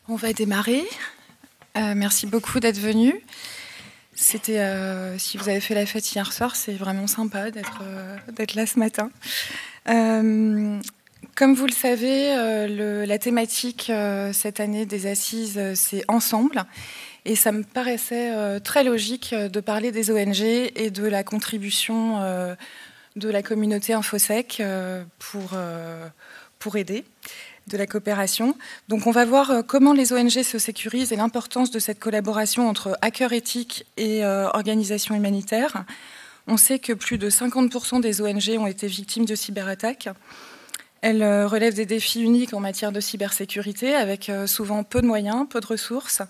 On va démarrer. Merci beaucoup d'être venus. C'était, si vous avez fait la fête hier soir, c'est vraiment sympa d'être là ce matin. Comme vous le savez, la thématique cette année des assises, c'est Ensemble. Et ça me paraissait très logique de parler des ONG et de la contribution de la communauté InfoSec pour aider, de la coopération. Donc on va voir comment les ONG se sécurisent et l'importance de cette collaboration entre hackers éthiques et organisations humanitaires. On sait que plus de 50% des ONG ont été victimes de cyberattaques. Elles relèvent des défis uniques en matière de cybersécurité, avec souvent peu de moyens, peu de ressources,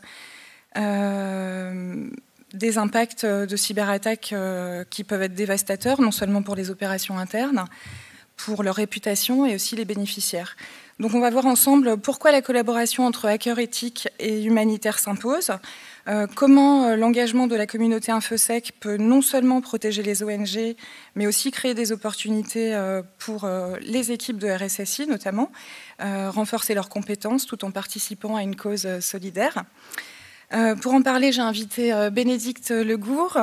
des impacts de cyberattaques qui peuvent être dévastateurs, non seulement pour les opérations internes, pour leur réputation et aussi les bénéficiaires. Donc on va voir ensemble pourquoi la collaboration entre hackers éthiques et humanitaires s'impose, comment l'engagement de la communauté InfoSec peut non seulement protéger les ONG, mais aussi créer des opportunités pour les équipes de RSSI notamment, renforcer leurs compétences tout en participant à une cause solidaire. Pour en parler, j'ai invité Bénédicte Legour,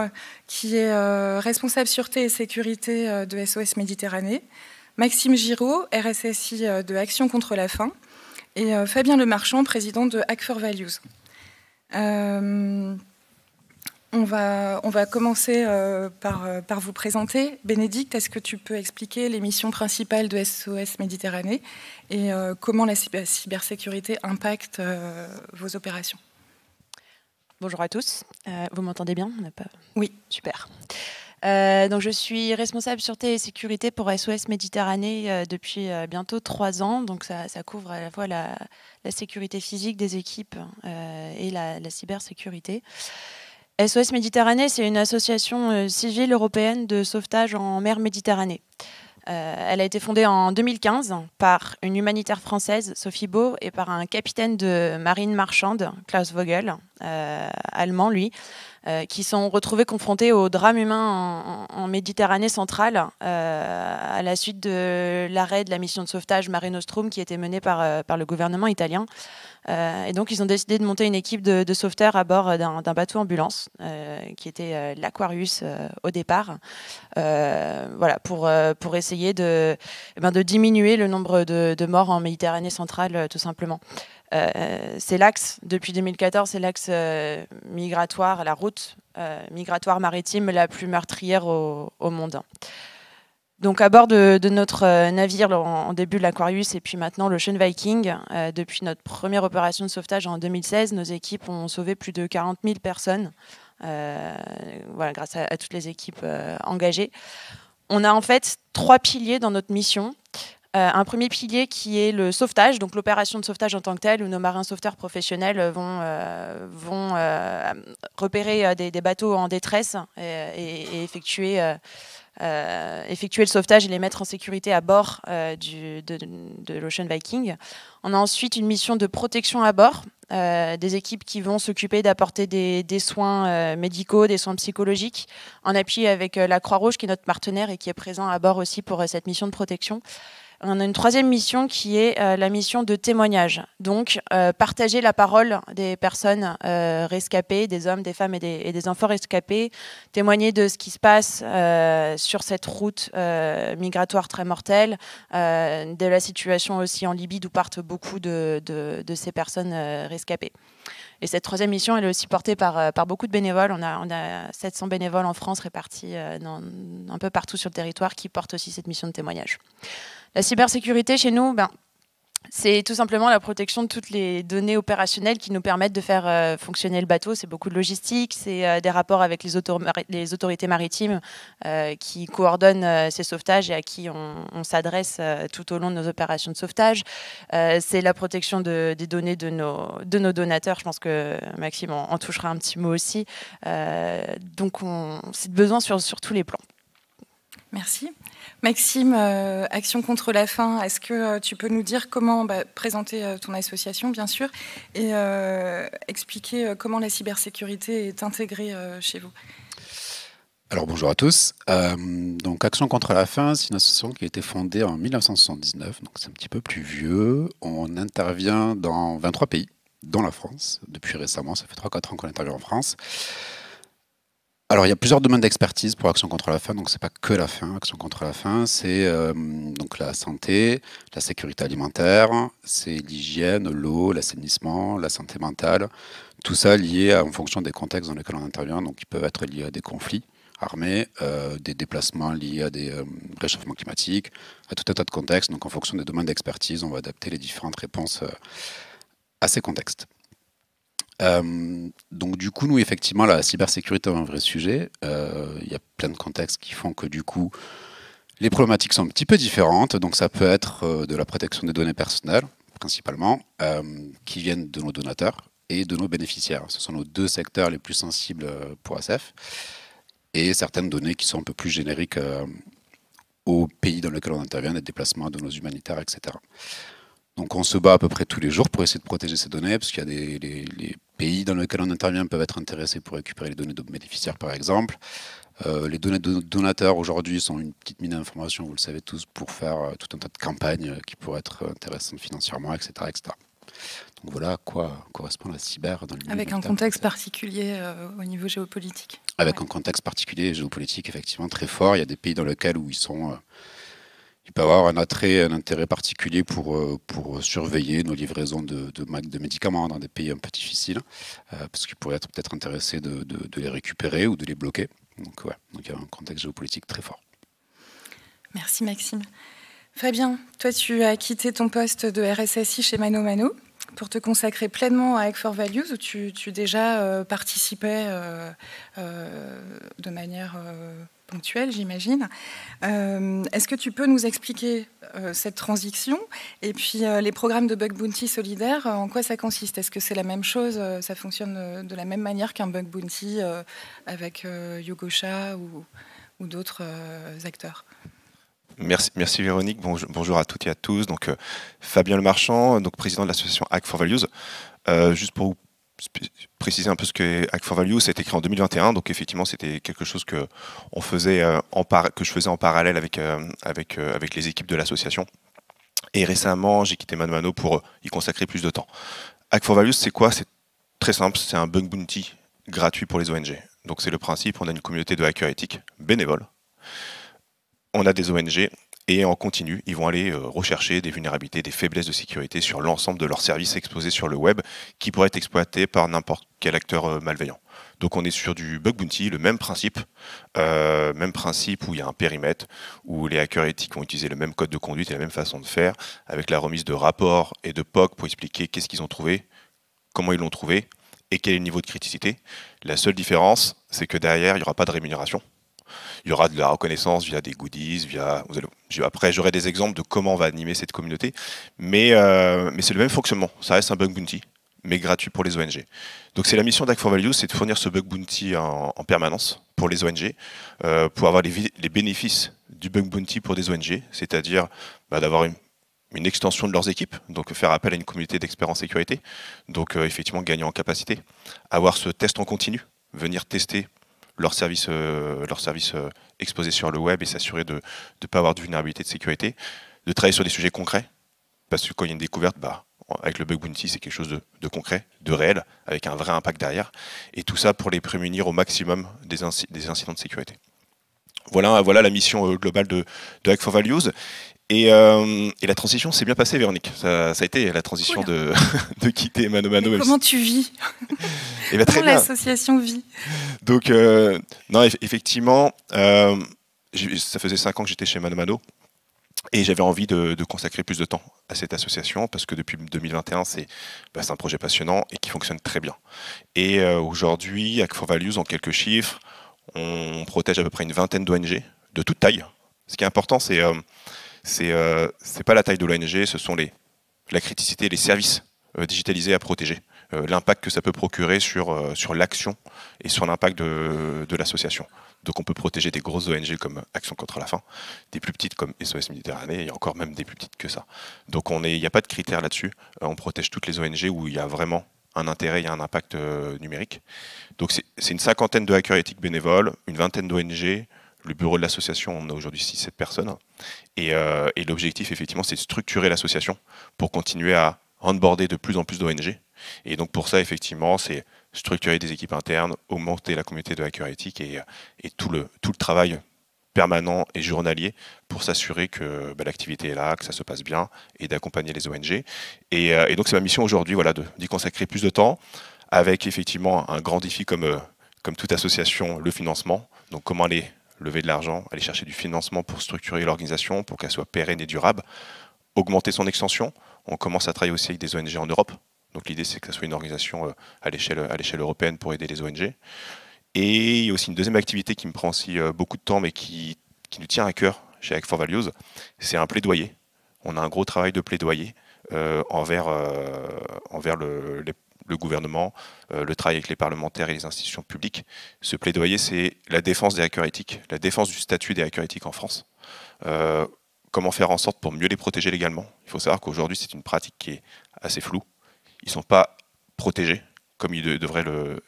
qui est responsable sûreté et sécurité de SOS Méditerranée, Maxime Giraud, RSSI de Action contre la faim, et Fabien Lemarchand, président de Hack4Values. On va commencer par vous présenter. Bénédicte, est-ce que tu peux expliquer les missions principales de SOS Méditerranée et comment la cybersécurité impacte vos opérations? Bonjour à tous. Vous m'entendez bien? Oui. Super. Donc je suis responsable sûreté et sécurité pour SOS Méditerranée depuis bientôt 3 ans. Donc ça couvre à la fois la sécurité physique des équipes et la cybersécurité. SOS Méditerranée, c'est une association civile européenne de sauvetage en mer Méditerranée. Elle a été fondée en 2015 par une humanitaire française, Sophie Beau, et par un capitaine de marine marchande, Klaus Vogel, allemand lui, qui sont retrouvés confrontés au drame humain en Méditerranée centrale à la suite de l'arrêt de la mission de sauvetage Mare Nostrum qui était menée par le gouvernement italien. Et donc, ils ont décidé de monter une équipe de sauveteurs à bord d'un bateau ambulance qui était l'Aquarius au départ, voilà, pour essayer de diminuer le nombre de morts en Méditerranée centrale, tout simplement. C'est l'axe, depuis 2014, c'est l'axe migratoire, la route migratoire maritime la plus meurtrière au monde. Donc à bord de notre navire en début de l'Aquarius et puis maintenant l'Ocean Viking, depuis notre première opération de sauvetage en 2016, nos équipes ont sauvé plus de 40 000 personnes, voilà, grâce à toutes les équipes engagées. On a en fait 3 piliers dans notre mission. Un premier pilier qui est le sauvetage, donc l'opération de sauvetage en tant que telle, où nos marins sauveteurs professionnels vont repérer des bateaux en détresse et effectuer le sauvetage et les mettre en sécurité à bord de l'Ocean Viking. On a ensuite une mission de protection à bord, des équipes qui vont s'occuper d'apporter des soins médicaux, des soins psychologiques, en appui avec la Croix-Rouge qui est notre partenaire et qui est présent à bord aussi pour cette mission de protection. On a une troisième mission qui est la mission de témoignage. Donc, partager la parole des personnes rescapées, des hommes, des femmes et des enfants rescapés, témoigner de ce qui se passe sur cette route migratoire très mortelle, de la situation aussi en Libye d'où partent beaucoup de ces personnes rescapées. Et cette troisième mission, elle est aussi portée par beaucoup de bénévoles. On a 700 bénévoles en France répartis un peu partout sur le territoire qui portent aussi cette mission de témoignage. La cybersécurité chez nous, c'est tout simplement la protection de toutes les données opérationnelles qui nous permettent de faire fonctionner le bateau. C'est beaucoup de logistique, c'est des rapports avec les autorités maritimes qui coordonnent ces sauvetages et à qui on s'adresse tout au long de nos opérations de sauvetage. C'est la protection des données de nos donateurs. Je pense que Maxime en touchera un petit mot aussi. Donc c'est besoin sur tous les plans. Merci. Maxime, Action contre la faim, est-ce que tu peux nous dire comment présenter ton association, bien sûr, et expliquer comment la cybersécurité est intégrée chez vous? Alors bonjour à tous. Donc Action contre la faim, c'est une association qui a été fondée en 1979, donc c'est un petit peu plus vieux. On intervient dans 23 pays, dans la France, depuis récemment, ça fait 3-4 ans qu'on intervient en France. Alors, il y a plusieurs domaines d'expertise pour Action contre la faim, donc c'est pas que la faim. Action contre la faim, c'est donc la santé, la sécurité alimentaire, c'est l'hygiène, l'eau, l'assainissement, la santé mentale, tout ça lié en fonction des contextes dans lesquels on intervient, donc ils peuvent être liés à des conflits armés, des déplacements liés à des réchauffements climatiques, à tout un tas de contextes. Donc en fonction des domaines d'expertise, on va adapter les différentes réponses à ces contextes. Donc du coup, nous, effectivement, la cybersécurité est un vrai sujet. Il y a plein de contextes qui font que du coup, les problématiques sont un petit peu différentes. Donc ça peut être de la protection des données personnelles, principalement, qui viennent de nos donateurs et de nos bénéficiaires. Ce sont nos deux secteurs les plus sensibles pour ASF. Et certaines données qui sont un peu plus génériques aux pays dans lesquels on intervient, des déplacements de nos humanitaires, etc. Donc on se bat à peu près tous les jours pour essayer de protéger ces données, parce qu'il y a les pays dans lesquels on intervient peuvent être intéressés pour récupérer les données de bénéficiaires, par exemple. Les données de donateurs aujourd'hui sont une petite mine d'information, vous le savez tous, pour faire tout un tas de campagnes qui pourraient être intéressantes financièrement, etc., etc. Donc voilà à quoi correspond la cyber dans le milieu avec un contexte particulier au niveau géopolitique. Avec un contexte particulier géopolitique, effectivement, très fort. Il y a des pays dans lesquels où il peut y avoir un intérêt particulier pour surveiller nos livraisons de médicaments dans des pays un peu difficiles, parce qu'ils pourraient être peut-être intéressés de les récupérer ou de les bloquer. Donc, ouais, donc il y a un contexte géopolitique très fort. Merci Maxime. Fabien, toi tu as quitté ton poste de RSSI chez Mano Mano pour te consacrer pleinement à Hack4Values, où tu déjà participais de manière ponctuelle, j'imagine. Est-ce que tu peux nous expliquer cette transition et puis les programmes de bug bounty solidaire, en quoi ça consiste? Est-ce que c'est la même chose, ça fonctionne de la même manière qu'un bug bounty avec Yogosha ou d'autres acteurs? Merci Véronique, bonjour à toutes et à tous. Donc, Fabien Lemarchand, donc président de l'association Hack4Values. Juste pour vous préciser un peu ce qu'est Hack4Values, ça a été créé en 2021, donc effectivement c'était quelque chose que je faisais en parallèle avec les équipes de l'association. Et récemment, j'ai quitté Mano Mano pour y consacrer plus de temps. Hack4Values, c'est quoi? C'est très simple, c'est un bug bounty gratuit pour les ONG. Donc c'est le principe, on a une communauté de hackers éthiques bénévoles. On a des ONG et en continu, ils vont aller rechercher des vulnérabilités, des faiblesses de sécurité sur l'ensemble de leurs services exposés sur le web qui pourraient être exploités par n'importe quel acteur malveillant. Donc on est sur du bug bounty, le même principe où il y a un périmètre, où les hackers éthiques vont utiliser le même code de conduite et la même façon de faire, avec la remise de rapports et de POC pour expliquer qu'est-ce qu'ils ont trouvé, comment ils l'ont trouvé et quel est le niveau de criticité. La seule différence, c'est que derrière, il n'y aura pas de rémunération. Il y aura de la reconnaissance via des goodies, après j'aurai des exemples de comment on va animer cette communauté, mais c'est le même fonctionnement, ça reste un bug bounty, mais gratuit pour les ONG. Donc c'est la mission d'Hack4Values, c'est de fournir ce bug bounty en permanence pour les ONG, pour avoir les bénéfices du bug bounty pour des ONG, c'est-à-dire d'avoir une extension de leurs équipes, donc faire appel à une communauté d'experts en sécurité, donc effectivement gagner en capacité, avoir ce test en continu, venir tester leurs services exposés sur le web et s'assurer de ne pas avoir de vulnérabilité de sécurité, de travailler sur des sujets concrets, parce que quand il y a une découverte, avec le bug bounty, c'est quelque chose de concret, de réel, avec un vrai impact derrière, et tout ça pour les prémunir au maximum des incidents de sécurité. Voilà la mission globale de Hack4Values. Et la transition s'est bien passée, Véronique. Ça a été la transition de quitter Mano Mano. Mais comment tu vis? Très comment bien. l'association vit? Donc, non, effectivement, ça faisait 5 ans que j'étais chez Mano Mano et j'avais envie de consacrer plus de temps à cette association parce que depuis 2021, c'est un projet passionnant et qui fonctionne très bien. Et aujourd'hui, Hack4Values, en quelques chiffres, on protège à peu près une vingtaine d'ONG de toute taille. Ce qui est important, c'est pas la taille de l'ONG, ce sont la criticité, les services digitalisés à protéger, l'impact que ça peut procurer sur l'action et sur l'impact de l'association. Donc on peut protéger des grosses ONG comme Action contre la faim, des plus petites comme SOS Méditerranée, et encore même des plus petites que ça. Donc il n'y a pas de critères là-dessus, on protège toutes les ONG où il y a vraiment un intérêt, il y a un impact numérique. Donc c'est une cinquantaine de hackers éthiques bénévoles, une vingtaine d'ONG. Le bureau de l'association, on a aujourd'hui 6-7 personnes. Et l'objectif, effectivement, c'est de structurer l'association pour continuer à onboarder de plus en plus d'ONG. Et donc pour ça, effectivement, c'est structurer des équipes internes, augmenter la communauté de hackers éthiques et tout le travail permanent et journalier pour s'assurer que l'activité est là, que ça se passe bien et d'accompagner les ONG. Et donc c'est ma mission aujourd'hui, voilà, d'y consacrer plus de temps avec effectivement un grand défi comme toute association, le financement. Donc comment aller lever de l'argent, aller chercher du financement pour structurer l'organisation, pour qu'elle soit pérenne et durable, augmenter son extension. On commence à travailler aussi avec des ONG en Europe. Donc l'idée c'est que ça soit une organisation à l'échelle européenne pour aider les ONG. Et il y a aussi une deuxième activité qui me prend aussi beaucoup de temps, mais qui nous tient à cœur chez Hack4Values, c'est un plaidoyer. On a un gros travail de plaidoyer envers le gouvernement, le travail avec les parlementaires et les institutions publiques. Ce plaidoyer, c'est la défense des hackers éthiques, la défense du statut des hackers éthiques en France. Comment faire en sorte pour mieux les protéger légalement. Il faut savoir qu'aujourd'hui, c'est une pratique qui est assez floue. Ils ne sont pas protégés comme ils devraient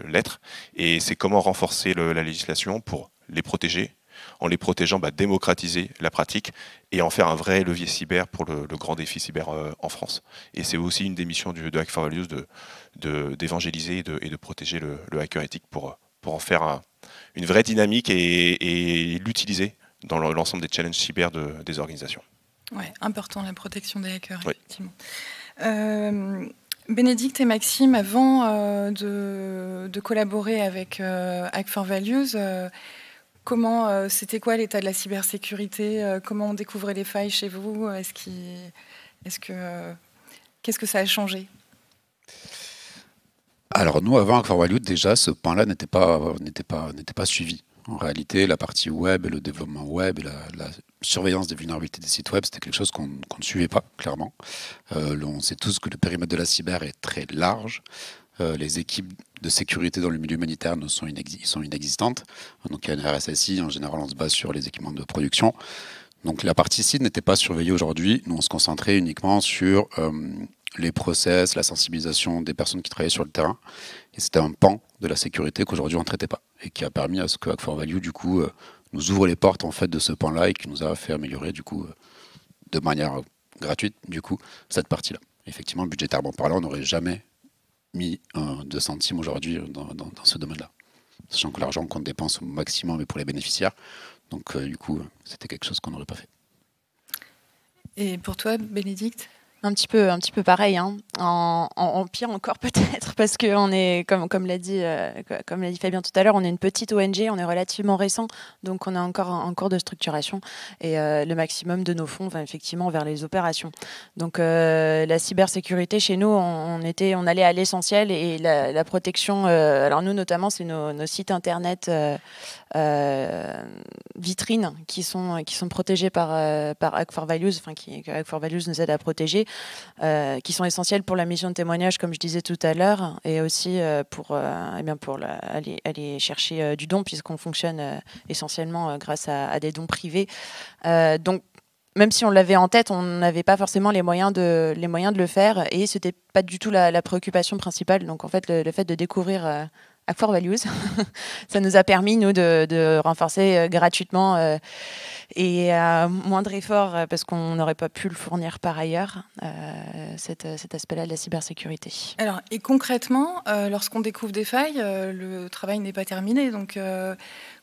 l'être. Et c'est comment renforcer la législation pour les protéger. En les protégeant, démocratiser la pratique et en faire un vrai levier cyber pour le grand défi cyber en France. Et c'est aussi une des missions de Hack4Values d'évangéliser et de protéger le hacker éthique pour en faire une vraie dynamique et l'utiliser dans l'ensemble des challenges cyber des organisations. Oui, important la protection des hackers, oui. Effectivement. Bénédicte et Maxime, avant de collaborer avec Hack4Values, c'était quoi l'état de la cybersécurité? Comment on découvrait les failles chez vous? Qu'est-ce que ça a changé? Alors nous, avant Hack4Values, déjà, ce point-là n'était pas suivi. En réalité, la partie web et le développement web et la surveillance des vulnérabilités des sites web, c'était quelque chose qu'on ne suivait pas, clairement. On sait tous que le périmètre de la cyber est très large. Les équipes de sécurité dans le milieu humanitaire sont inexistantes. Donc il y a une RSSI, en général on se base sur les équipements de production. Donc la partie site n'était pas surveillée aujourd'hui. Nous on se concentrait uniquement sur les process, la sensibilisation des personnes qui travaillaient sur le terrain. Et c'était un pan de la sécurité qu'aujourd'hui on ne traitait pas. Et qui a permis à ce que Hack4Values, du coup, nous ouvre les portes en fait, de ce pan-là et qui nous a fait améliorer, du coup, de manière gratuite, du coup, cette partie-là. Effectivement, budgétairement parlant, on n'aurait jamais mis 2 centimes aujourd'hui dans ce domaine-là. Sachant que l'argent qu'on dépense au maximum est pour les bénéficiaires. Donc, du coup, c'était quelque chose qu'on n'aurait pas fait. Et pour toi, Bénédicte? Un petit peu pareil, hein. En pire encore peut-être, parce qu'on est, comme l'a dit Fabien tout à l'heure, on est une petite ONG, on est relativement récent, donc on est encore en cours de structuration et le maximum de nos fonds va effectivement vers les opérations. Donc la cybersécurité chez nous, on allait à l'essentiel et la protection, alors nous notamment c'est nos sites internet vitrines qui sont protégés par Hack4Values, enfin que Hack4Values nous aide à protéger. Qui sont essentiels pour la mission de témoignage, comme je disais tout à l'heure, et aussi pour aller chercher du don, puisqu'on fonctionne essentiellement grâce à des dons privés. Donc, même si on l'avait en tête, on n'avait pas forcément les moyens de le faire, et c'était pas du tout la préoccupation principale. Donc, en fait, le fait de découvrir Hack4Values, ça nous a permis, nous, de renforcer gratuitement et à moindre effort, parce qu'on n'aurait pas pu le fournir par ailleurs, cet aspect-là de la cybersécurité. Alors, et concrètement, lorsqu'on découvre des failles, le travail n'est pas terminé. Donc,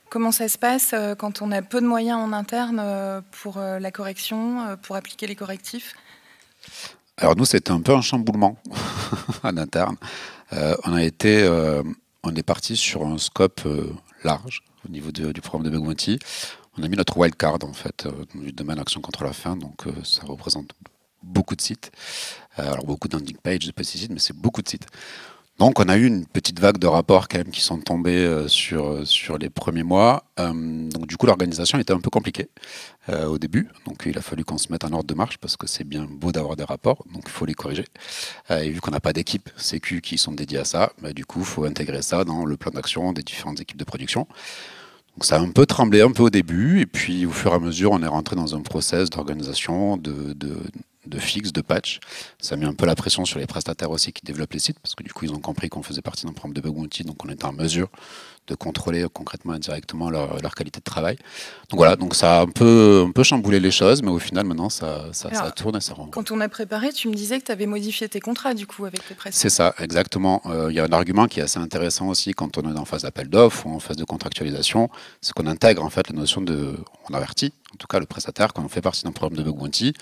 comment ça se passe quand on a peu de moyens en interne pour la correction, pour appliquer les correctifs? Alors nous, c'était un peu un chamboulement en interne. On est parti sur un scope large au niveau du programme de Bug Bounty. On a mis notre wildcard en fait du domaine action contre la faim, donc ça représente beaucoup de sites. Alors beaucoup de landing pages, de petits sites, mais c'est beaucoup de sites. Donc on a eu une petite vague de rapports quand même qui sont tombés sur les premiers mois. Donc du coup l'organisation était un peu compliquée au début. Donc il a fallu qu'on se mette en ordre de marche parce que c'est bien beau d'avoir des rapports, donc il faut les corriger. Et vu qu'on n'a pas d'équipe sécu qui sont dédiées à ça, du coup il faut intégrer ça dans le plan d'action des différentes équipes de production. Donc ça a un peu tremblé un peu au début, et puis au fur et à mesure, on est rentré dans un process d'organisation, de de fixes, de patch. Ça a mis un peu la pression sur les prestataires aussi qui développent les sites, parce que du coup, ils ont compris qu'on faisait partie d'un programme de bug bounty, donc on était en mesure de contrôler concrètement et directement leur qualité de travail. Donc voilà, donc ça a un peu chamboulé les choses, mais au final, maintenant, ça tourne et ça rend. Quand on a préparé, tu me disais que tu avais modifié tes contrats, du coup, avec les prestataires. C'est ça, exactement. Il y a un argument qui est assez intéressant aussi quand on est en phase d'appel d'offres ou en phase de contractualisation, c'est qu'on intègre en fait la notion de... On avertit, en tout cas le prestataire, quand on fait partie d'un programme de bug bounty.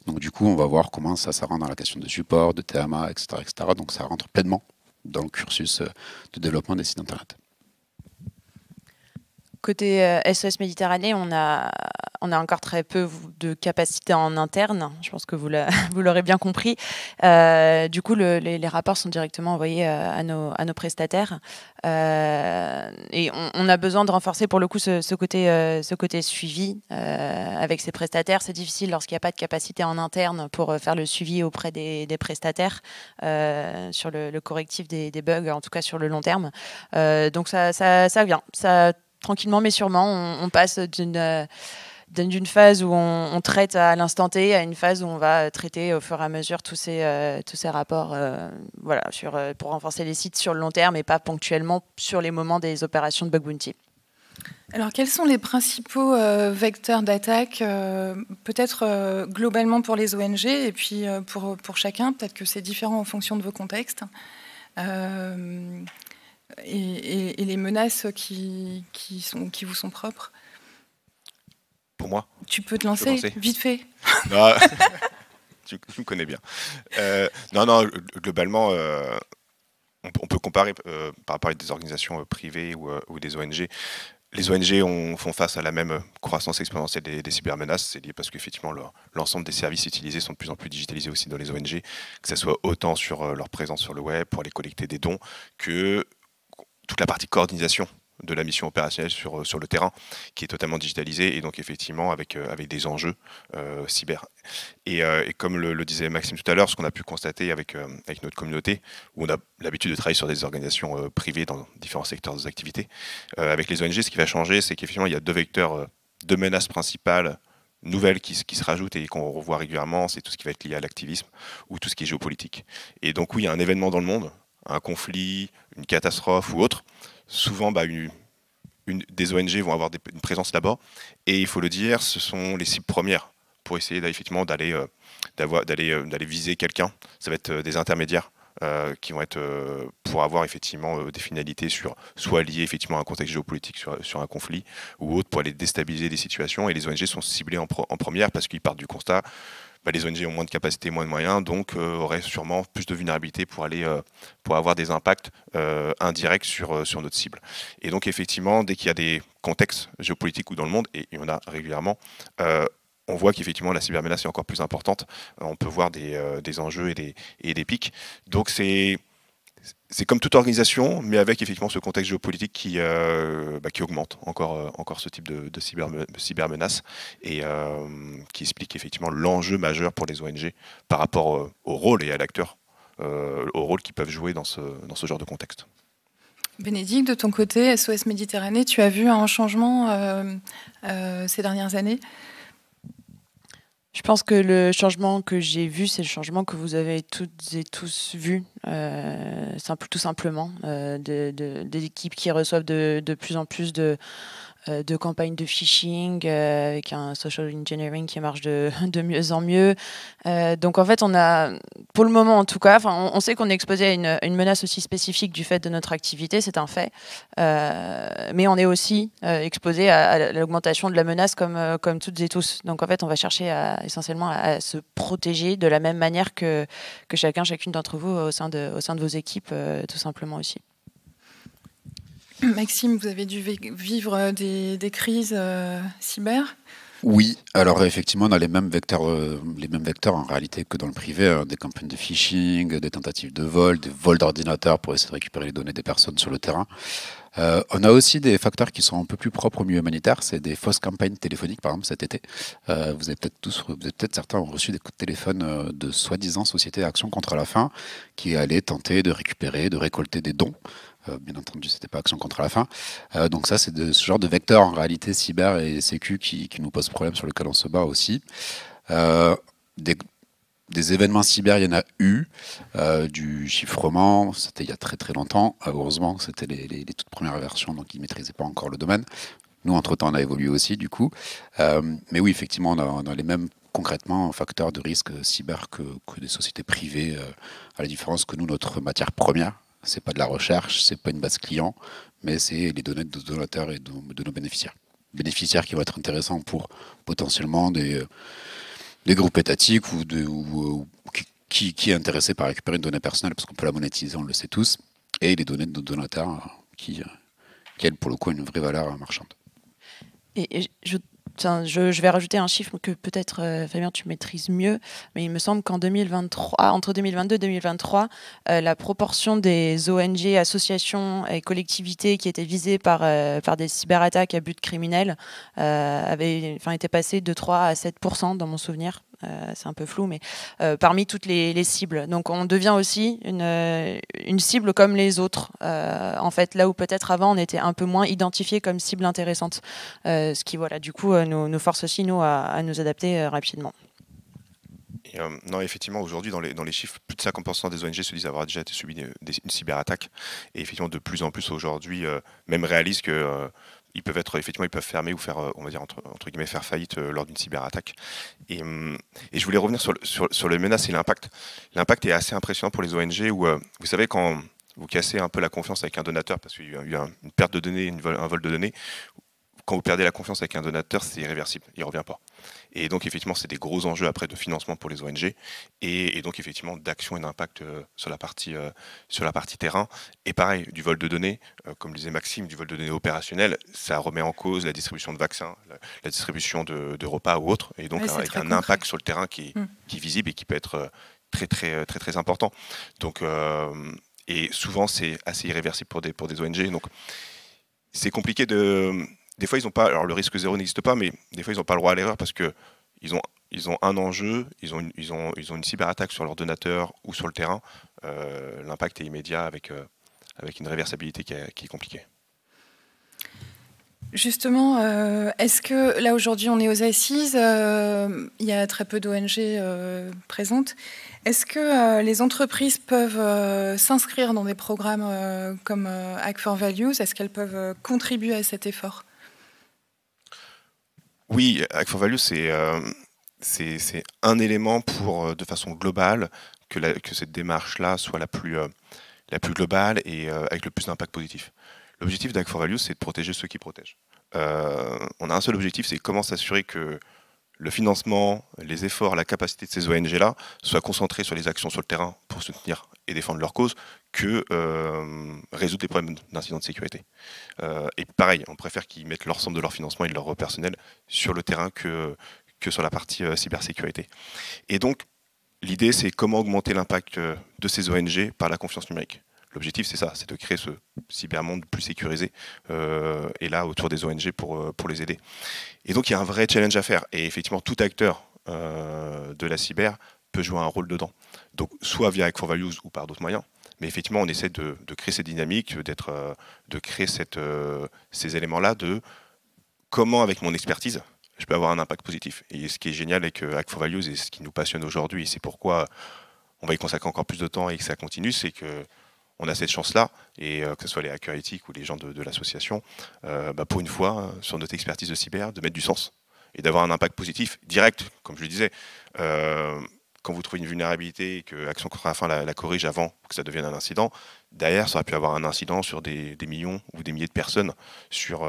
Donc du coup, on va voir comment ça rentre dans la question de support, de TMA, etc., etc. Donc ça rentre pleinement dans le cursus de développement des sites Internet. Côté SOS Méditerranée, on a encore très peu de capacité en interne. Je pense que vous l'aurez bien compris. Du coup, les rapports sont directement envoyés à nos prestataires. Et on a besoin de renforcer pour le coup ce côté suivi avec ces prestataires. C'est difficile lorsqu'il n'y a pas de capacité en interne pour faire le suivi auprès des prestataires sur le correctif des bugs, en tout cas sur le long terme. Donc ça vient. Ça, tranquillement mais sûrement, on passe d'une phase où on traite à l'instant T à une phase où on va traiter au fur et à mesure tous ces rapports voilà, pour renforcer les sites sur le long terme et pas ponctuellement sur les moments des opérations de bug bounty. Alors, quels sont les principaux vecteurs d'attaque, peut-être globalement pour les ONG et puis pour chacun, peut-être que c'est différent en fonction de vos contextes et les menaces qui vous sont propres? Pour moi? Tu peux te lancer vite fait. Non, tu me connais bien. Non, globalement, on peut comparer par rapport à des organisations privées ou des ONG. Les ONG font face à la même croissance exponentielle des cybermenaces. C'est lié parce qu'effectivement, l'ensemble des services utilisés sont de plus en plus digitalisés aussi dans les ONG, que ce soit autant sur leur présence sur le web pour aller collecter des dons que toute la partie coordination de la mission opérationnelle sur le terrain, qui est totalement digitalisée et donc effectivement avec des enjeux cyber. Et comme le disait Maxime tout à l'heure, ce qu'on a pu constater avec notre communauté, où on a l'habitude de travailler sur des organisations privées dans différents secteurs des activités, avec les ONG, ce qui va changer, c'est qu'effectivement il y a deux vecteurs, deux menaces principales nouvelles qui se rajoutent et qu'on revoit régulièrement, c'est tout ce qui va être lié à l'activisme ou tout ce qui est géopolitique. Et donc oui, il y a un événement dans le monde, un conflit, une catastrophe ou autre, souvent des ONG vont avoir une présence là-bas, et il faut le dire, ce sont les cibles premières pour essayer effectivement d'aller viser quelqu'un. Ça va être des intermédiaires qui vont être pour avoir effectivement des finalités soit liées effectivement à un contexte géopolitique sur un conflit ou autre, pour aller déstabiliser des situations. Et les ONG sont ciblées en première parce qu'ils partent du constat. Les ONG ont moins de capacité, moins de moyens, donc auraient sûrement plus de vulnérabilité pour avoir des impacts indirects sur notre cible. Et donc effectivement, dès qu'il y a des contextes géopolitiques ou dans le monde, et il y en a régulièrement, on voit qu'effectivement la cybermenace est encore plus importante. On peut voir des enjeux et des pics. Donc c'est comme toute organisation, mais avec effectivement ce contexte géopolitique qui augmente encore ce type de cybermenace et qui explique effectivement l'enjeu majeur pour les ONG par rapport au rôle et à l'acteur, au rôle qu'ils peuvent jouer dans ce genre de contexte. Bénédicte, de ton côté, SOS Méditerranée, tu as vu un changement ces dernières années? Je pense que le changement que j'ai vu, c'est le changement que vous avez toutes et tous vu, tout simplement, des équipes qui reçoivent de plus en plus de campagnes de phishing, avec un social engineering qui marche de mieux en mieux. Donc en fait, on a, pour le moment en tout cas, on sait qu'on est exposé à une menace aussi spécifique du fait de notre activité, c'est un fait. Mais on est aussi exposé à l'augmentation de la menace comme toutes et tous. Donc en fait, on va chercher essentiellement à se protéger de la même manière que chacune d'entre vous au sein de vos équipes, tout simplement aussi. Maxime, vous avez dû vivre des crises cyber? Oui, alors effectivement, on a les mêmes vecteurs en réalité que dans le privé, des campagnes de phishing, des tentatives de vol, des vols d'ordinateurs pour essayer de récupérer les données des personnes sur le terrain. On a aussi des facteurs qui sont un peu plus propres au milieu humanitaire, c'est des fausses campagnes téléphoniques, par exemple cet été. Vous avez peut-être certains ont reçu des coups de téléphone de soi-disant société Action contre la faim qui allaient tenter de récupérer, de récolter des dons. Bien entendu, c'était pas Action contre la faim. Donc ça, c'est ce genre de vecteur en réalité cyber et sécu qui nous pose problème, sur lequel on se bat aussi. des événements cyber, il y en a eu, du chiffrement, c'était il y a très très longtemps. Heureusement, c'était les toutes premières versions, donc ils ne maîtrisaient pas encore le domaine. Nous, entre-temps, on a évolué aussi, du coup. Mais oui, effectivement, on a les mêmes, concrètement, facteurs de risque cyber que des sociétés privées, à la différence que nous, notre matière première, c'est pas de la recherche, c'est pas une base client, mais c'est les données de nos donateurs et de nos bénéficiaires. Bénéficiaires qui vont être intéressants pour potentiellement des groupes étatiques ou qui est intéressé par récupérer une donnée personnelle, parce qu'on peut la monétiser, on le sait tous, et les données de nos donateurs qui elles, pour le coup, ont une vraie valeur marchande. Et je vais rajouter un chiffre que peut-être, Fabien, tu maîtrises mieux, mais il me semble qu'en 2023, entre 2022 et 2023, la proportion des ONG, associations et collectivités qui étaient visées par des cyberattaques à but criminel était passée de 3 à 7% dans mon souvenir. C'est un peu flou, mais parmi toutes les cibles. Donc on devient aussi une cible comme les autres. En fait, là où peut-être avant on était un peu moins identifié comme cible intéressante. Ce qui, voilà, du coup, nous force aussi, nous, à nous adapter rapidement. Et, non, effectivement, aujourd'hui, dans les chiffres, plus de 50% des ONG se disent avoir déjà subi une cyberattaque. Et effectivement, de plus en plus aujourd'hui, même réalisent que ils peuvent fermer ou faire, on va dire, entre guillemets, faire faillite lors d'une cyberattaque. Et je voulais revenir sur les menaces et l'impact. L'impact est assez impressionnant pour les ONG où, vous savez, quand vous cassez un peu la confiance avec un donateur, parce qu'il y a eu une perte de données, un vol de données, quand vous perdez la confiance avec un donateur, c'est irréversible, il ne revient pas. Et donc, effectivement, c'est des gros enjeux après de financement pour les ONG et donc, effectivement, d'action et d'impact sur la partie terrain. Et pareil, du vol de données, comme disait Maxime, du vol de données opérationnel, ça remet en cause la distribution de vaccins, la distribution de repas ou autre, et donc avec un impact sur le terrain qui est visible et qui peut être très important. Donc, et souvent, c'est assez irréversible pour des ONG. Donc, c'est compliqué de... Des fois, ils n'ont pas. Alors, le risque zéro n'existe pas, mais des fois, ils n'ont pas le droit à l'erreur parce que ils ont un enjeu, ils ont une cyberattaque sur leur donateur ou sur le terrain. L'impact est immédiat avec une réversibilité qui est compliquée. Justement, est-ce que là aujourd'hui on est aux assises, il y a très peu d'ONG présentes. Est-ce que les entreprises peuvent s'inscrire dans des programmes comme Hack for Values? Est-ce qu'elles peuvent contribuer à cet effort? Oui, Hack for Values, c'est un élément pour, de façon globale, que cette démarche-là soit la plus globale et avec le plus d'impact positif. L'objectif d'Hack for Values, c'est de protéger ceux qui protègent. On a un seul objectif, c'est comment s'assurer que le financement, les efforts, la capacité de ces ONG-là soient concentrés sur les actions sur le terrain pour soutenir et défendre leur cause que résoudre les problèmes d'incidents de sécurité. Et pareil, on préfère qu'ils mettent l'ensemble de leur financement et de leur personnel sur le terrain que sur la partie cybersécurité. Et donc, l'idée, c'est comment augmenter l'impact de ces ONG par la confiance numérique. L'objectif, c'est ça, c'est de créer ce cybermonde plus sécurisé, et là, autour des ONG pour les aider. Et donc, il y a un vrai challenge à faire. Et effectivement, tout acteur de la cyber peut jouer un rôle dedans. Donc, soit via Hack for Values ou par d'autres moyens. Mais effectivement, on essaie de créer cette dynamique, de créer ces éléments-là de comment, avec mon expertise, je peux avoir un impact positif. Et ce qui est génial avec Hack for Values et ce qui nous passionne aujourd'hui, et c'est pourquoi on va y consacrer encore plus de temps et que ça continue, c'est que on a cette chance-là, et que ce soit les hackers éthiques ou les gens de l'association, pour une fois, sur notre expertise de cyber, de mettre du sens et d'avoir un impact positif, direct, comme je le disais. Quand vous trouvez une vulnérabilité et que Action contre la faim la corrige avant que ça devienne un incident, derrière, ça aurait pu avoir un incident sur des millions ou des milliers de personnes sur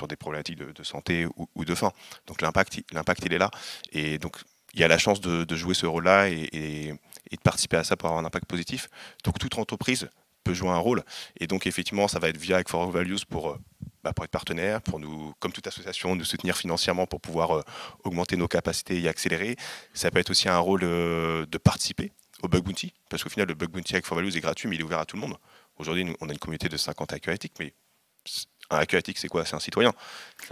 des problématiques de santé ou de faim. Donc l'impact, il est là. Et donc, il y a la chance de jouer ce rôle-là et de participer à ça pour avoir un impact positif. Donc toute entreprise peut jouer un rôle. Et donc, effectivement, ça va être via Hack for Values pour être partenaire, pour nous, comme toute association, nous soutenir financièrement pour pouvoir augmenter nos capacités et accélérer. Ça peut être aussi un rôle de participer au Bug Bounty, parce qu'au final, le Bug Bounty Hack for Values est gratuit, mais il est ouvert à tout le monde. Aujourd'hui, on a une communauté de 50 hackers éthiques, mais un hacker éthique, c'est quoi? C'est un citoyen.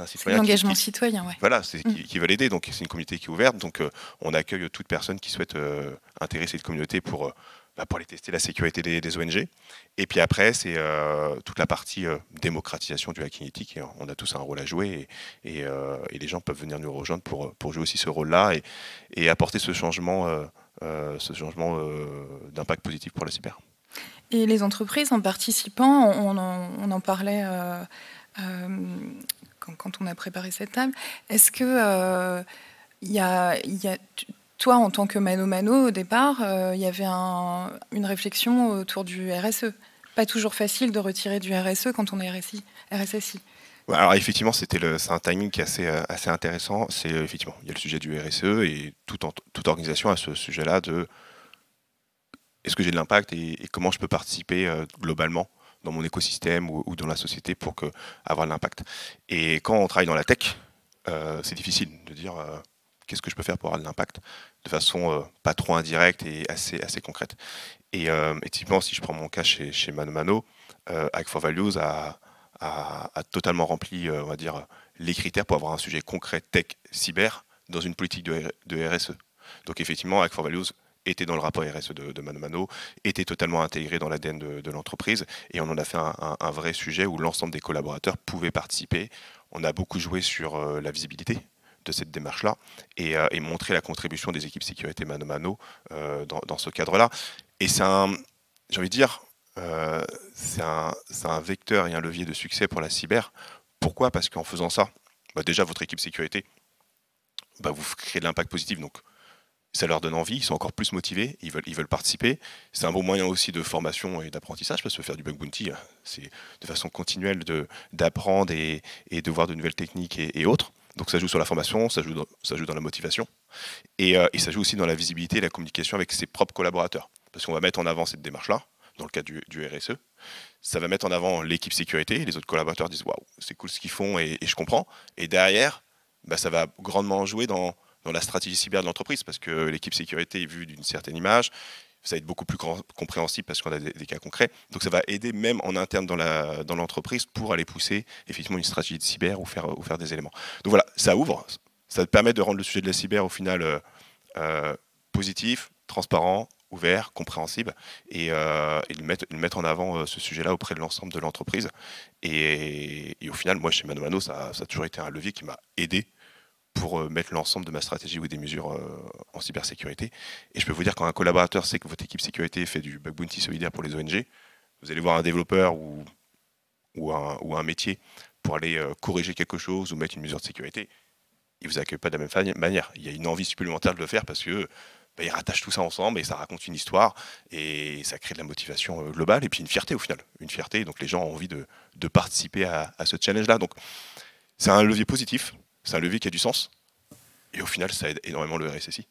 C'est l'engagement citoyen, ouais. Voilà, c'est qui veut l'aider. Donc, c'est une communauté qui est ouverte. Donc, on accueille toute personne qui souhaite intégrer cette communauté pour aller tester la sécurité des ONG. Et puis après, c'est toute la partie démocratisation du hacking éthique. Et on a tous un rôle à jouer et les gens peuvent venir nous rejoindre pour jouer aussi ce rôle-là et apporter ce changement d'impact positif pour la cyber. Et les entreprises, en participant, on en parlait quand on a préparé cette table, est-ce que toi, en tant que mano-mano, au départ, il y avait une réflexion autour du RSE. Pas toujours facile de retirer du RSE quand on est RSSI. Ouais, alors effectivement, c'est un timing qui est assez intéressant. Effectivement, il y a le sujet du RSE et toute organisation a ce sujet-là de est-ce que j'ai de l'impact et comment je peux participer globalement dans mon écosystème ou dans la société pour avoir de l'impact. Et quand on travaille dans la tech, c'est difficile de dire qu'est-ce que je peux faire pour avoir de l'impact de façon pas trop indirecte et assez concrète. Et typiquement, si je prends mon cas chez ManoMano, Hack4Values a totalement rempli, on va dire, les critères pour avoir un sujet concret tech cyber dans une politique de RSE. Donc effectivement, Hack4Values était dans le rapport RSE de ManoMano, était totalement intégré dans l'ADN de l'entreprise, et on en a fait un vrai sujet où l'ensemble des collaborateurs pouvaient participer. On a beaucoup joué sur la visibilité de cette démarche-là et montrer la contribution des équipes sécurité ManoMano dans ce cadre-là. Et j'ai envie de dire, c'est un vecteur et un levier de succès pour la cyber. Pourquoi ? Parce qu'en faisant ça, déjà votre équipe sécurité, vous créez de l'impact positif, donc ça leur donne envie, ils sont encore plus motivés, ils veulent participer. C'est un bon moyen aussi de formation et d'apprentissage, parce que faire du bug bounty, c'est de façon continuelle d'apprendre et de voir de nouvelles techniques et autres. Donc ça joue sur la formation, ça joue dans la motivation, et ça joue aussi dans la visibilité et la communication avec ses propres collaborateurs. Parce qu'on va mettre en avant cette démarche-là, dans le cadre du RSE. Ça va mettre en avant l'équipe sécurité, et les autres collaborateurs disent « Waouh, c'est cool ce qu'ils font et je comprends ». Et derrière, ça va grandement jouer dans la stratégie cyber de l'entreprise, parce que l'équipe sécurité est vue d'une certaine image, ça va être beaucoup plus compréhensible parce qu'on a des cas concrets. Donc ça va aider même en interne dans l'entreprise pour aller pousser effectivement une stratégie de cyber ou faire des éléments. Donc voilà, ça ouvre, ça permet de rendre le sujet de la cyber au final positif, transparent, ouvert, compréhensible, et de mettre en avant ce sujet-là auprès de l'ensemble de l'entreprise. Et au final, moi chez ManoMano, ça a toujours été un levier qui m'a aidé pour mettre l'ensemble de ma stratégie ou des mesures en cybersécurité. Et je peux vous dire, quand un collaborateur sait que votre équipe sécurité fait du bug bounty solidaire pour les ONG, vous allez voir un développeur ou un métier pour aller corriger quelque chose ou mettre une mesure de sécurité, il ne vous accueille pas de la même manière. Il y a une envie supplémentaire de le faire parce que ils rattachent tout ça ensemble et ça raconte une histoire et ça crée de la motivation globale et puis une fierté au final. Une fierté, donc les gens ont envie de participer à ce challenge-là. Donc c'est un levier positif. C'est un levier qui a du sens, et au final, ça aide énormément le RSSI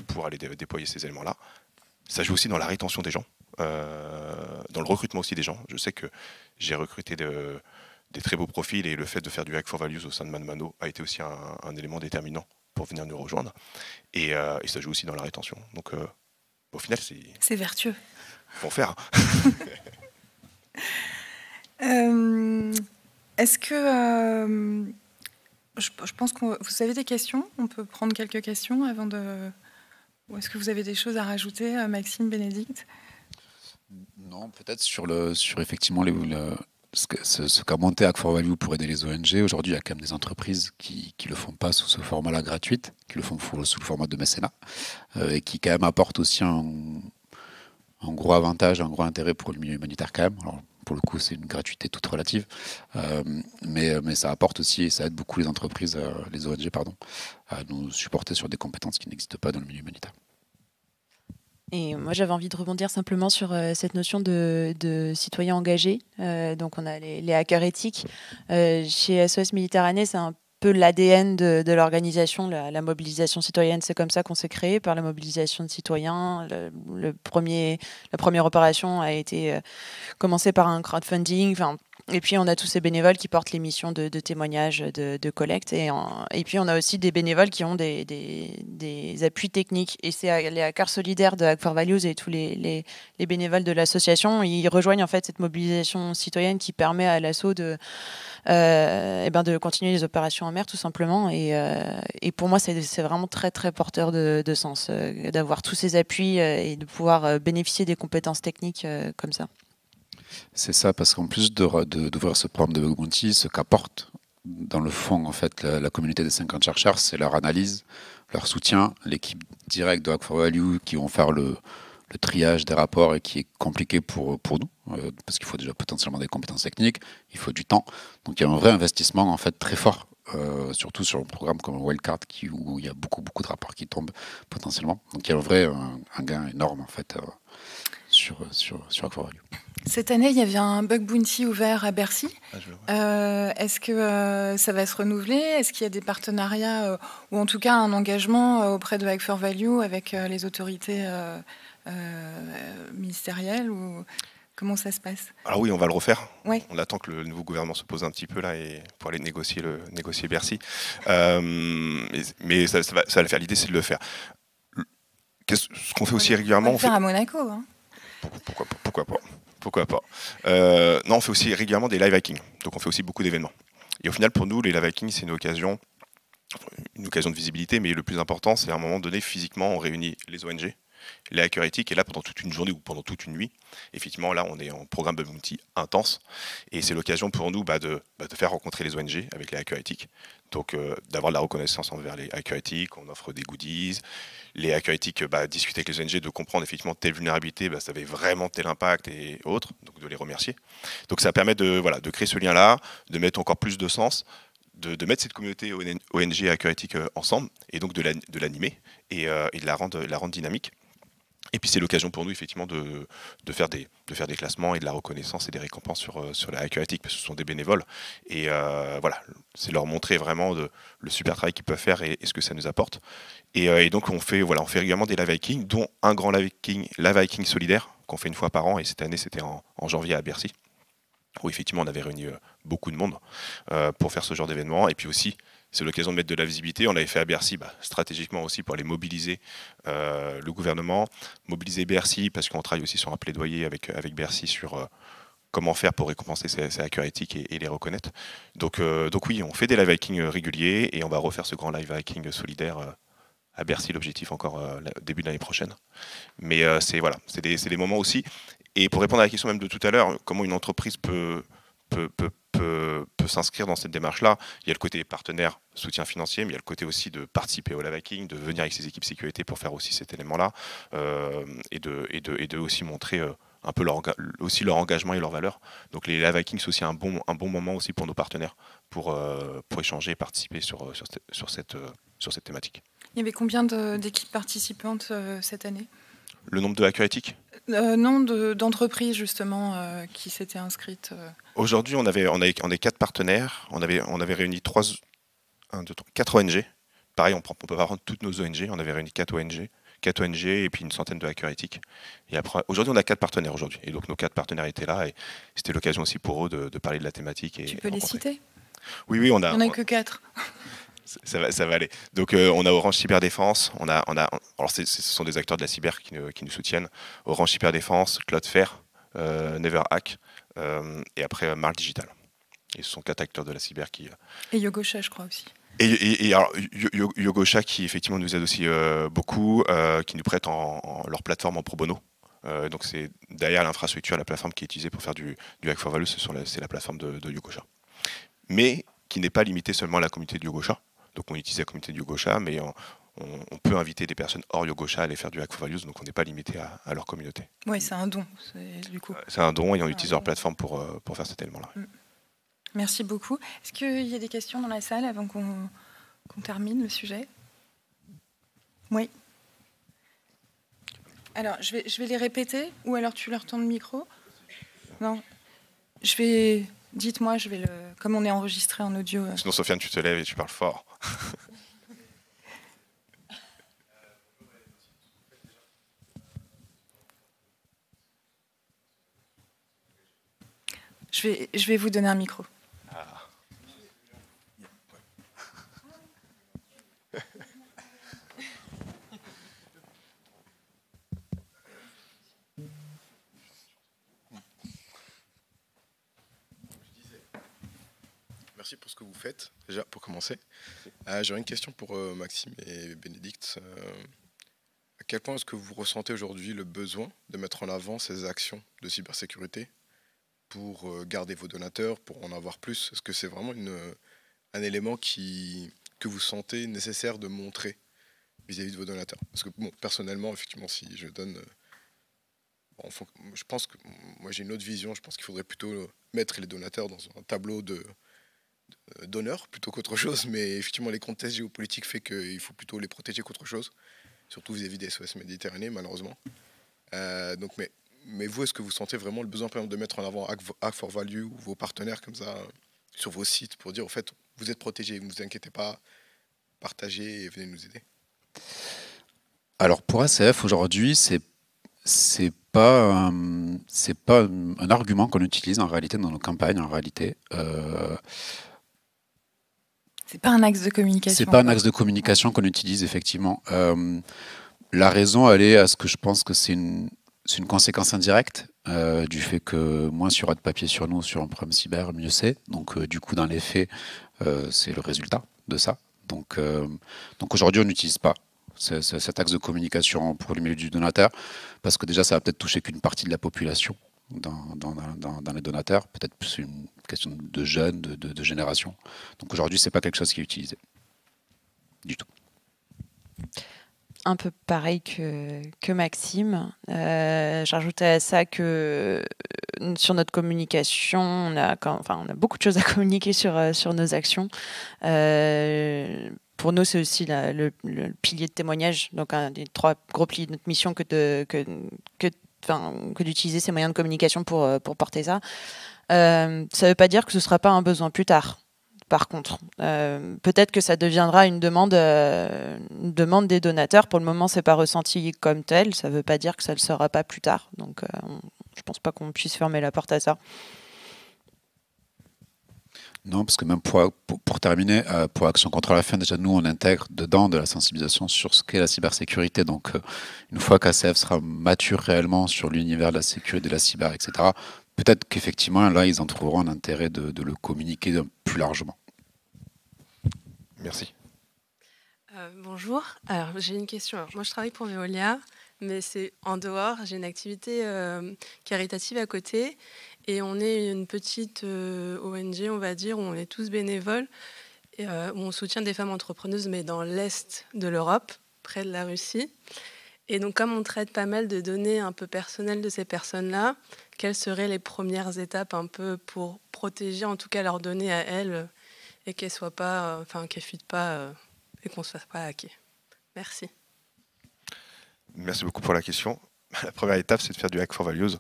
pour aller déployer ces éléments-là. Ça joue aussi dans la rétention des gens, dans le recrutement aussi des gens. Je sais que j'ai recruté des très beaux profils, et le fait de faire du Hack4Values au sein de ManoMano a été aussi un élément déterminant pour venir nous rejoindre. Et ça joue aussi dans la rétention. Donc, au final, c'est vertueux. Faut en faire. Est-ce que... Je pense que vous avez des questions. On peut prendre quelques questions avant de... Ou est-ce que vous avez des choses à rajouter, Maxime, Bénédicte ? Non, peut-être sur effectivement ce qu'a monté Hack4Value pour aider les ONG. Aujourd'hui, il y a quand même des entreprises qui le font pas sous ce format-là gratuite, qui le font sous le format de mécénat, et qui quand même apportent aussi un gros avantage, un gros intérêt pour le milieu humanitaire quand même. Alors, pour le coup, c'est une gratuité toute relative, mais ça apporte aussi, et ça aide beaucoup les entreprises, les ONG, à nous supporter sur des compétences qui n'existent pas dans le milieu humanitaire. Et moi, j'avais envie de rebondir simplement sur cette notion de citoyens engagés. Donc, on a les hackers éthiques. Chez SOS Méditerranée, c'est un peu l'ADN de l'organisation, la mobilisation citoyenne. C'est comme ça qu'on s'est créé, par la mobilisation de citoyens. La première opération a été commencée par un crowdfunding. Et puis, on a tous ces bénévoles qui portent les missions de témoignage, de collecte. Et puis, on a aussi des bénévoles qui ont des appuis techniques. Et c'est les hackers solidaires de Hack4Values et tous les bénévoles de l'association, ils rejoignent en fait cette mobilisation citoyenne qui permet à l'asso de continuer les opérations en mer, tout simplement. Et pour moi, c'est vraiment très, très porteur de sens d'avoir tous ces appuis et de pouvoir bénéficier des compétences techniques comme ça. C'est ça, parce qu'en plus d'ouvrir ce programme de bug bounty, ce qu'apporte dans le fond, en fait, la communauté des 50 chercheurs, c'est leur analyse, leur soutien, l'équipe directe de Hack4Value qui vont faire le triage des rapports et qui est compliqué pour nous, parce qu'il faut déjà potentiellement des compétences techniques, il faut du temps. Donc il y a un vrai investissement en fait très fort, surtout sur un programme comme Wildcard où il y a beaucoup de rapports qui tombent potentiellement. Donc il y a un gain énorme en fait sur Hack4Value. Cette année, il y avait un bug bounty ouvert à Bercy. Est-ce que ça va se renouveler? Est-ce qu'il y a des partenariats ou en tout cas un engagement auprès de Hack4Value avec les autorités ministérielles ou comment ça se passe? Alors oui, on va le refaire. Ouais. On attend que le nouveau gouvernement se pose un petit peu là et pour aller négocier Bercy. Mais ça va le faire. L'idée, c'est de le faire. Ce qu'on fait aussi régulièrement... On va le faire à Monaco. Hein. Pourquoi pas. Non, on fait aussi régulièrement des live hacking. Donc on fait aussi beaucoup d'événements. Et au final, pour nous, les live hacking, c'est une occasion de visibilité, mais le plus important, c'est à un moment donné, physiquement, on réunit les ONG, les hackers éthiques, et là, pendant toute une journée ou pendant toute une nuit, effectivement, là, on est en programme bug bounty intense, et c'est l'occasion pour nous de faire rencontrer les ONG avec les hackers éthiques, donc d'avoir de la reconnaissance envers les hackers éthiques, on offre des goodies, les hackers éthiques discuter avec les ONG, de comprendre effectivement telle vulnérabilité, ça avait vraiment tel impact et autres, donc de les remercier. Donc ça permet de créer ce lien-là, de mettre encore plus de sens, de mettre cette communauté ONG et hackers éthiques ensemble, et donc de l'animer et de la rendre dynamique. Et puis c'est l'occasion pour nous effectivement de faire des classements et de la reconnaissance et des récompenses sur la hacker éthique, parce que ce sont des bénévoles. Et voilà, c'est leur montrer vraiment le super travail qu'ils peuvent faire et ce que ça nous apporte. Et donc on fait régulièrement des live hacking, dont un grand live hacking solidaire qu'on fait une fois par an. Et cette année c'était en janvier à Bercy, où effectivement on avait réuni beaucoup de monde pour faire ce genre d'événement. Et puis aussi, c'est l'occasion de mettre de la visibilité. On l'avait fait à Bercy stratégiquement aussi pour aller mobiliser le gouvernement, mobiliser Bercy, parce qu'on travaille aussi sur un plaidoyer avec Bercy sur comment faire pour récompenser ces hackers éthiques et les reconnaître. Donc oui, on fait des live hacking réguliers et on va refaire ce grand live hacking solidaire à Bercy, l'objectif encore début de l'année prochaine. Mais c'est des moments aussi. Et pour répondre à la question même de tout à l'heure, comment une entreprise peut s'inscrire dans cette démarche-là, il y a le côté partenaire, soutien financier, mais il y a le côté aussi de participer au live hacking, de venir avec ses équipes sécurité pour faire aussi cet élément-là, et de aussi montrer un peu leur engagement et leur valeur. Donc les live hacking, c'est aussi un bon moment aussi pour nos partenaires pour échanger et participer sur cette thématique. Il y avait combien d'équipes participantes cette année? Le nombre de hackers éthiques? Non, d'entreprises justement qui s'étaient inscrites. Aujourd'hui, on est 4 partenaires. On avait réuni 4 ONG. Pareil, on peut pas prendre toutes nos ONG. On avait réuni 4 ONG et puis une centaine de hackers éthiques. Et après, aujourd'hui, on a 4 partenaires aujourd'hui. Et donc nos 4 partenaires étaient là et c'était l'occasion aussi pour eux de parler de la thématique. Tu peux les citer? Oui, on a. Il n'y en a que 4. Ça va aller. Donc on a Orange Cyberdéfense, alors ce sont des acteurs de la cyber qui nous soutiennent. Orange Cyberdéfense, Cloudflare, NeverHack et après Mark Digital. Et ce sont 4 acteurs de la cyber qui... Et Yogosha, je crois aussi. Et alors, Yogosha qui effectivement nous aide aussi beaucoup, qui nous prête leur plateforme en pro bono. Donc c'est derrière l'infrastructure, la plateforme qui est utilisée pour faire du Hack4Value, c'est la plateforme de Yogosha. Mais qui n'est pas limitée seulement à la communauté de Yogosha. Donc on utilise la communauté de Yogosha, mais on peut inviter des personnes hors Yogosha à aller faire du Hack4Value, donc on n'est pas limité à leur communauté. Oui, c'est un don, du coup. C'est un don et on utilise leur plateforme pour faire cet élément-là. Merci beaucoup. Est-ce qu'il y a des questions dans la salle avant qu'on termine le sujet? Oui. Alors, je vais les répéter, ou alors tu leur tends le micro? Non. Dites-moi, comme on est enregistré en audio. Sinon, Sofiane, tu te lèves et tu parles fort. Je vais vous donner un micro. Merci pour ce que vous faites, déjà, pour commencer. J'aurais une question pour Maxime et Bénédicte. À quel point est-ce que vous ressentez aujourd'hui le besoin de mettre en avant ces actions de cybersécurité pour garder vos donateurs, pour en avoir plus? Est-ce que c'est vraiment un élément que vous sentez nécessaire de montrer vis-à-vis de vos donateurs? Parce que bon, personnellement, effectivement, si je donne... je pense que moi j'ai une autre vision, je pense qu'il faudrait plutôt mettre les donateurs dans un tableau d'honneur plutôt qu'autre chose, mais effectivement les contextes géopolitiques fait qu'il faut plutôt les protéger qu'autre chose, surtout vis-à-vis des SOS Méditerranée malheureusement. Donc, mais vous, est-ce que vous sentez vraiment le besoin par exemple, de mettre en avant Act4Value ou vos partenaires comme ça sur vos sites pour dire au fait vous êtes protégés, ne vous inquiétez pas, partagez et venez nous aider? Alors pour ACF aujourd'hui, c'est pas un argument qu'on utilise en réalité dans nos campagnes. En réalité, c'est pas un axe de communication. C'est pas un axe de communication qu'on utilise effectivement. La raison, elle est à ce que je pense que c'est une conséquence indirecte du fait que moins il y aura de papier sur nous sur un problème cyber, mieux c'est. Donc du coup, dans les faits, c'est le résultat de ça. Donc aujourd'hui, on n'utilise pas cet axe de communication pour le milieu du donateur, parce que déjà, ça va peut-être toucher qu'une partie de la population dans les donateurs, peut-être plus une question de jeunes, de génération. Donc aujourd'hui, c'est pas quelque chose qui est utilisé du tout. Un peu pareil que Maxime. J'ajoutais à ça que sur notre communication, on a beaucoup de choses à communiquer sur nos actions. Pour nous, c'est aussi le pilier de témoignage, donc un des 3 gros piliers de notre mission que d'utiliser ces moyens de communication pour porter ça. Ça ne veut pas dire que ce ne sera pas un besoin plus tard. Par contre, peut-être que ça deviendra une demande des donateurs. Pour le moment, c'est pas ressenti comme tel. Ça ne veut pas dire que ça ne le sera pas plus tard. Donc, je pense pas qu'on puisse fermer la porte à ça. Non, parce que même pour terminer, pour Action contre la faim, déjà nous, on intègre dedans de la sensibilisation sur ce qu'est la cybersécurité. Donc, une fois qu'ACF sera mature réellement sur l'univers de la sécurité, de la cyber, etc., peut-être qu'effectivement, là, ils en trouveront un intérêt de le communiquer plus largement. Merci. Bonjour. Alors, j'ai une question. Alors, moi, je travaille pour Veolia, mais c'est en dehors. J'ai une activité caritative à côté. Et on est une petite ONG, on va dire, où on est tous bénévoles, et, où on soutient des femmes entrepreneuses, mais dans l'Est de l'Europe, près de la Russie. Et donc, comme on traite pas mal de données un peu personnelles de ces personnes-là, quelles seraient les premières étapes un peu pour protéger, en tout cas, leurs données à elles, et qu'elles soient pas, qu'elles fuitent pas et qu'on ne se fasse pas hacker? Merci. Merci beaucoup pour la question. La première étape, c'est de faire du Act4Values.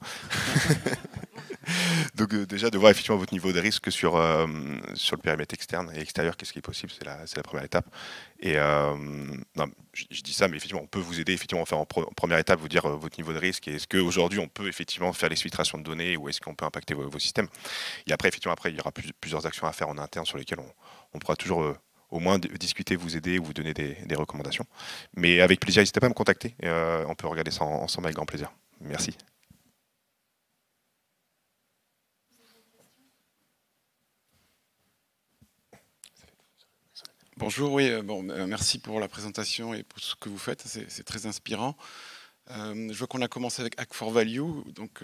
Donc déjà, de voir effectivement votre niveau de risque sur le périmètre externe et extérieur, qu'est-ce qui est possible, c'est la première étape. Et non, je dis ça, mais effectivement, on peut vous aider effectivement à faire en première étape, vous dire votre niveau de risque, et est-ce qu'aujourd'hui, on peut effectivement faire l'exfiltration de données, ou est-ce qu'on peut impacter vos systèmes. Et après, effectivement, il y aura plusieurs actions à faire en interne sur lesquelles on pourra toujours au moins discuter, vous aider ou vous donner des recommandations. Mais avec plaisir, n'hésitez pas à me contacter. On peut regarder ça ensemble avec grand plaisir. Merci. Bonjour, oui, merci pour la présentation et pour ce que vous faites, c'est très inspirant. Je vois qu'on a commencé avec Act4Value, donc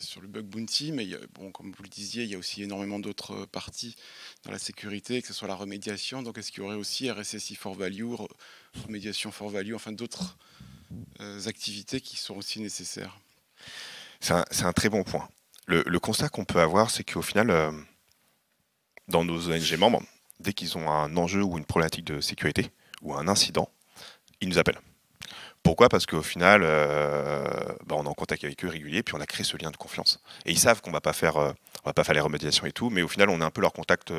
sur le bug bounty, mais comme vous le disiez, il y a aussi énormément d'autres parties dans la sécurité, que ce soit la remédiation. Donc est-ce qu'il y aurait aussi RSSI4Value, remédiation 4Value, enfin d'autres activités qui sont aussi nécessaires? C'est un très bon point. Le constat qu'on peut avoir, c'est qu'au final, dans nos ONG membres, dès qu'ils ont un enjeu ou une problématique de sécurité ou un incident, ils nous appellent. Pourquoi? Parce qu'au final, on est en contact avec eux régulier, puis on a créé ce lien de confiance. Et ils savent qu'on va pas faire les remédiations et tout, mais au final, on est un peu leur contact,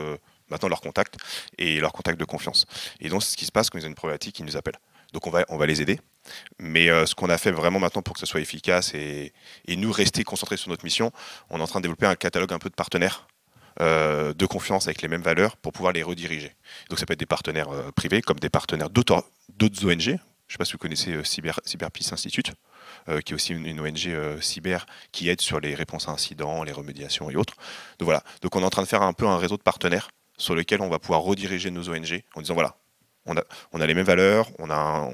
maintenant leur contact et leur contact de confiance. Et donc, c'est ce qui se passe quand ils ont une problématique, ils nous appellent. Donc, on va les aider. Mais ce qu'on a fait vraiment maintenant pour que ce soit efficace et nous rester concentrés sur notre mission, on est en train de développer un catalogue un peu de partenaires de confiance avec les mêmes valeurs pour pouvoir les rediriger. Donc ça peut être des partenaires privés comme des partenaires d'autres ONG. Je ne sais pas si vous connaissez Cyberpeace Institute, qui est aussi une ONG cyber qui aide sur les réponses à incidents, les remédiations et autres. Donc voilà. Donc on est en train de faire un peu un réseau de partenaires sur lequel on va pouvoir rediriger nos ONG en disant voilà, on a les mêmes valeurs, on a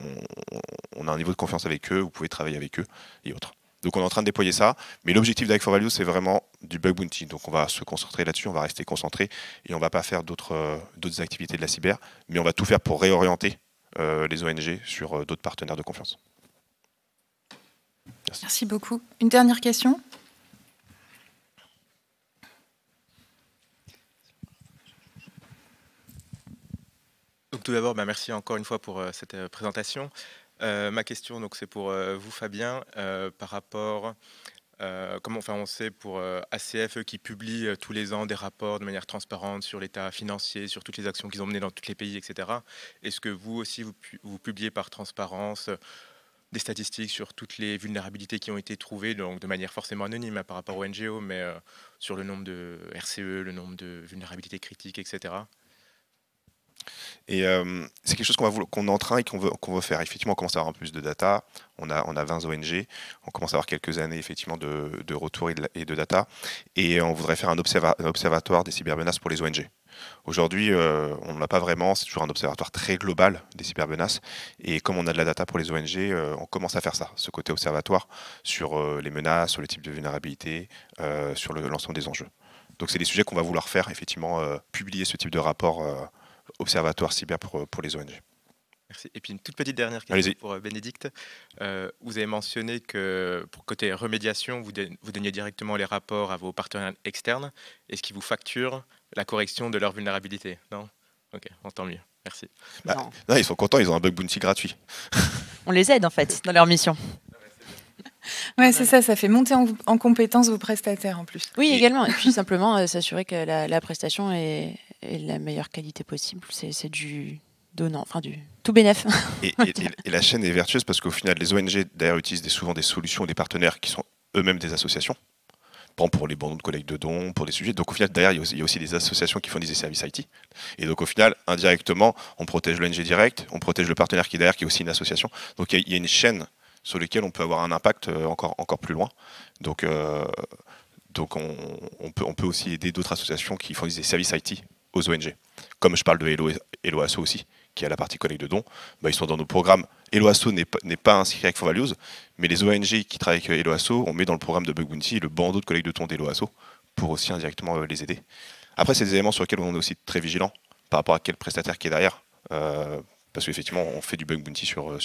un niveau de confiance avec eux, vous pouvez travailler avec eux et autres. Donc on est en train de déployer ça, mais l'objectif d'Hack4Value, c'est vraiment du bug bounty. Donc on va se concentrer là-dessus, on va rester concentré et on ne va pas faire d'autres activités de la cyber, mais on va tout faire pour réorienter les ONG sur d'autres partenaires de confiance. Merci beaucoup. Une dernière question ? Donc tout d'abord, merci encore une fois pour cette présentation. Ma question, c'est pour vous, Fabien, par rapport, comme on sait pour ACF qui publie tous les ans des rapports de manière transparente sur l'état financier, sur toutes les actions qu'ils ont menées dans tous les pays, etc. Est-ce que vous aussi, vous publiez par transparence des statistiques sur toutes les vulnérabilités qui ont été trouvées, donc de manière forcément anonyme par rapport au NGO, mais sur le nombre de RCE, le nombre de vulnérabilités critiques, etc. Et c'est quelque chose qu'on est en train et qu'on veut faire. Effectivement, on commence à avoir un peu plus de data. On a 20 ONG. On commence à avoir quelques années effectivement de retour et de data. Et on voudrait faire un observatoire des cybermenaces pour les ONG. Aujourd'hui, on ne l'a pas vraiment. C'est toujours un observatoire très global des cybermenaces. Et comme on a de la data pour les ONG, on commence à faire ça, ce côté observatoire sur les menaces, sur les types de vulnérabilité, sur l'ensemble des enjeux. Donc c'est des sujets qu'on va vouloir faire, effectivement, publier ce type de rapport observatoire cyber pour les ONG. Merci. Et puis une toute petite dernière question pour Bénédicte. Vous avez mentionné que pour côté remédiation, vous donniez directement les rapports à vos partenaires externes. Est-ce qu'ils vous facturent la correction de leur vulnérabilité? Non? Ok, tant mieux. Merci. Non, ils sont contents, ils ont un bug bounty gratuit. On les aide en fait dans leur mission. Ouais, c'est ça, ça fait monter en compétence vos prestataires en plus. Oui, également. Et puis simplement s'assurer que la prestation est la meilleure qualité possible. C'est du donnant, enfin du tout bénef. Et la chaîne est vertueuse parce qu'au final, les ONG d'ailleurs utilisent souvent des solutions, des partenaires qui sont eux-mêmes des associations. Par exemple, pour les bandes de collecte de dons, pour des sujets. Donc au final, derrière, il y a aussi des associations qui fournissent des services IT. Et donc au final, indirectement, on protège l'ONG direct, on protège le partenaire qui est derrière, qui est aussi une association. Donc il y a une chaîne sur lesquelles on peut avoir un impact encore plus loin. Donc on peut aussi aider d'autres associations qui fournissent des services IT aux ONG. Comme je parle de Hello Asso aussi, qui a la partie collecte de dons, ils sont dans nos programmes. Hello Asso n'est pas inscrit avec Hack4Values, mais les ONG qui travaillent avec Hello Asso, on met dans le programme de Bug Bounty le bandeau de collecte de dons d'Hello Asso pour aussi indirectement les aider. Après, c'est des éléments sur lesquels on est aussi très vigilant par rapport à quel prestataire qui est derrière, parce qu'effectivement, on fait du Bug Bounty sur eux.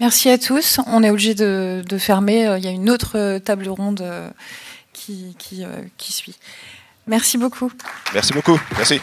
Merci à tous. On est obligé de fermer. Il y a une autre table ronde qui suit. Merci beaucoup. Merci beaucoup. Merci.